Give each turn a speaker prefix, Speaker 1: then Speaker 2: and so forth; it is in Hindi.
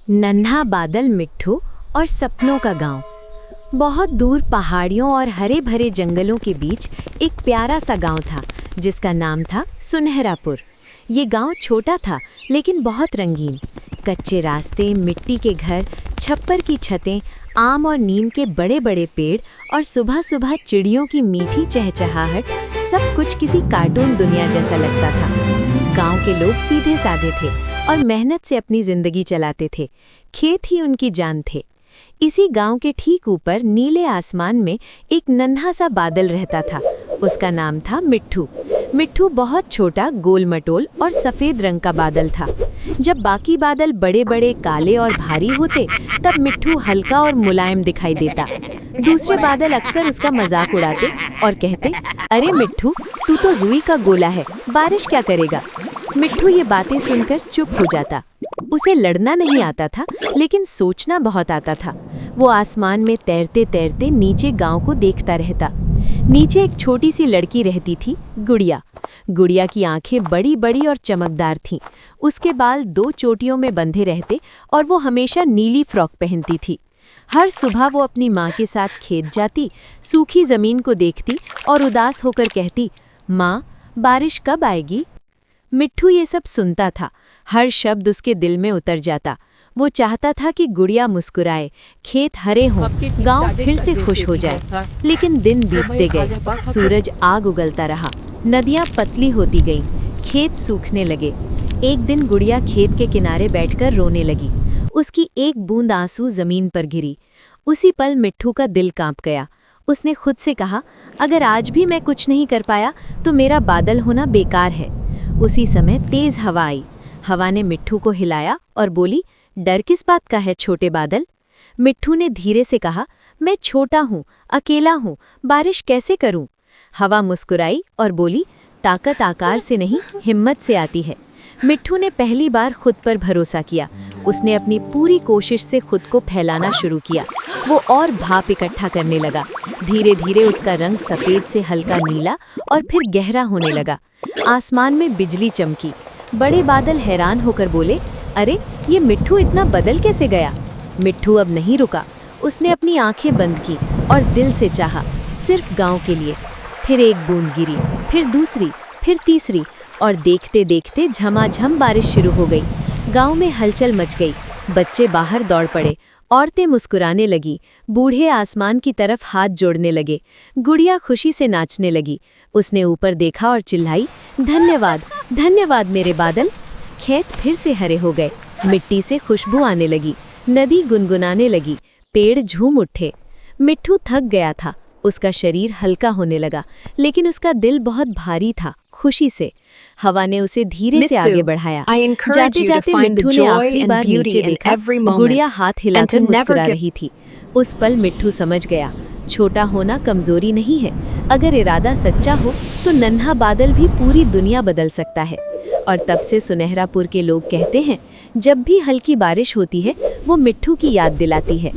Speaker 1: नन्हा बादल मिट्ठू और सपनों का गांव। बहुत दूर पहाड़ियों और हरे भरे जंगलों के बीच एक प्यारा सा गांव था जिसका नाम था सुनहरापुर। ये गांव छोटा था लेकिन बहुत रंगीन। कच्चे रास्ते, मिट्टी के घर, छप्पर की छतें, आम और नीम के बड़े बड़े पेड़ और सुबह सुबह चिड़ियों की मीठी चहचहाहट, सब कुछ किसी कार्टून दुनिया जैसा लगता था। गांव के लोग सीधे साधे थे और मेहनत से अपनी जिंदगी चलाते थे। खेत ही उनकी जान थे। इसी गांव के ठीक ऊपर नीले आसमान में एक नन्हा सा बादल रहता था। उसका नाम था मिट्ठू। मिट्ठू बहुत छोटा, गोल मटोल और सफ़ेद रंग का बादल था। जब बाकी बादल बड़े बड़े, काले और भारी होते, तब मिट्ठू हल्का और मुलायम दिखाई देता। दूसरे बादल अक्सर उसका मजाक उड़ाते और कहते, अरे मिट्ठू, तू तो रुई का गोला है, बारिश क्या करेगा। मिट्ठू ये बातें सुनकर चुप हो जाता। उसे लड़ना नहीं आता था, लेकिन सोचना बहुत आता था। वो आसमान में तैरते तैरते नीचे गांव को देखता रहता। नीचे एक छोटी सी लड़की रहती थी, गुड़िया। गुड़िया की आंखें बड़ी बड़ी और चमकदार थीं। उसके बाल 2 चोटियों में बंधे रहते और वो हमेशा नीली फ्रॉक पहनती थी। हर सुबह वो अपनी माँ के साथ खेत जाती, सूखी ज़मीन को देखती और उदास होकर कहती, माँ, बारिश कब आएगी। मिट्ठू ये सब सुनता था। हर शब्द उसके दिल में उतर जाता। वो चाहता था कि गुड़िया मुस्कुराए, खेत हरे हों, गांव फिर से खुश हो जाए। लेकिन दिन बीतते गए, सूरज आग उगलता रहा, नदियां पतली होती गईं, खेत सूखने लगे। एक दिन गुड़िया खेत के किनारे बैठकर रोने लगी। उसकी एक बूंद आंसू जमीन पर गिरी। उसी पल मिट्ठू का दिल कांप गया। उसने खुद से कहा, अगर आज भी मैं कुछ नहीं कर पाया तो मेरा बादल होना बेकार है। उसी समय तेज हवा आई। हवा ने मिट्ठू को हिलाया और बोली, डर किस बात का है छोटे बादल। मिट्ठू ने धीरे से कहा, मैं छोटा हूँ, अकेला हूँ, बारिश कैसे करूँ। हवा मुस्कुराई और बोली, ताकत आकार से नहीं, हिम्मत से आती है। मिट्ठू ने पहली बार खुद पर भरोसा किया। उसने अपनी पूरी कोशिश से खुद को फैलाना शुरू किया। वो और भाप इकट्ठा करने लगा। धीरे धीरे उसका रंग सफ़ेद से हल्का नीला और फिर गहरा होने लगा। आसमान में बिजली चमकी। बड़े बादल हैरान होकर बोले, अरे ये मिट्ठू इतना बदल कैसे गया। मिट्ठू अब नहीं रुका। उसने अपनी आंखें बंद की और दिल से चाहा, सिर्फ गांव के लिए। फिर एक बूंद गिरी, फिर दूसरी, फिर तीसरी, और देखते देखते झमाझम बारिश शुरू हो गई। गांव में हलचल मच गई। बच्चे बाहर दौड़ पड़े, औरतें मुस्कुराने लगी, बूढ़े आसमान की तरफ हाथ जोड़ने लगे। गुड़िया खुशी से नाचने लगी। उसने ऊपर देखा और चिल्लाई, धन्यवाद, धन्यवाद मेरे बादल। खेत फिर से हरे हो गए। मिट्टी से खुशबू आने लगी, नदी गुनगुनाने लगी, पेड़ झूम उठे। मिट्ठू थक गया था। उसका शरीर हल्का होने लगा, लेकिन उसका दिल बहुत भारी था, खुशी से। हवा ने उसे धीरे से आगे बढ़ाया। जाते जाते मिट्ठू ने आखिरी बार नीचे देखा। गुड़िया हाथ हिलाकर मुस्कुरा रही थी। उस पल मिट्ठू समझ गया, छोटा होना कमजोरी नहीं है। अगर इरादा सच्चा हो तो नन्हा बादल भी पूरी दुनिया बदल सकता है। और तब से सुनहरापुर के लोग कहते हैं, जब भी हल्की बारिश होती है वो मिट्ठू की याद दिलाती है।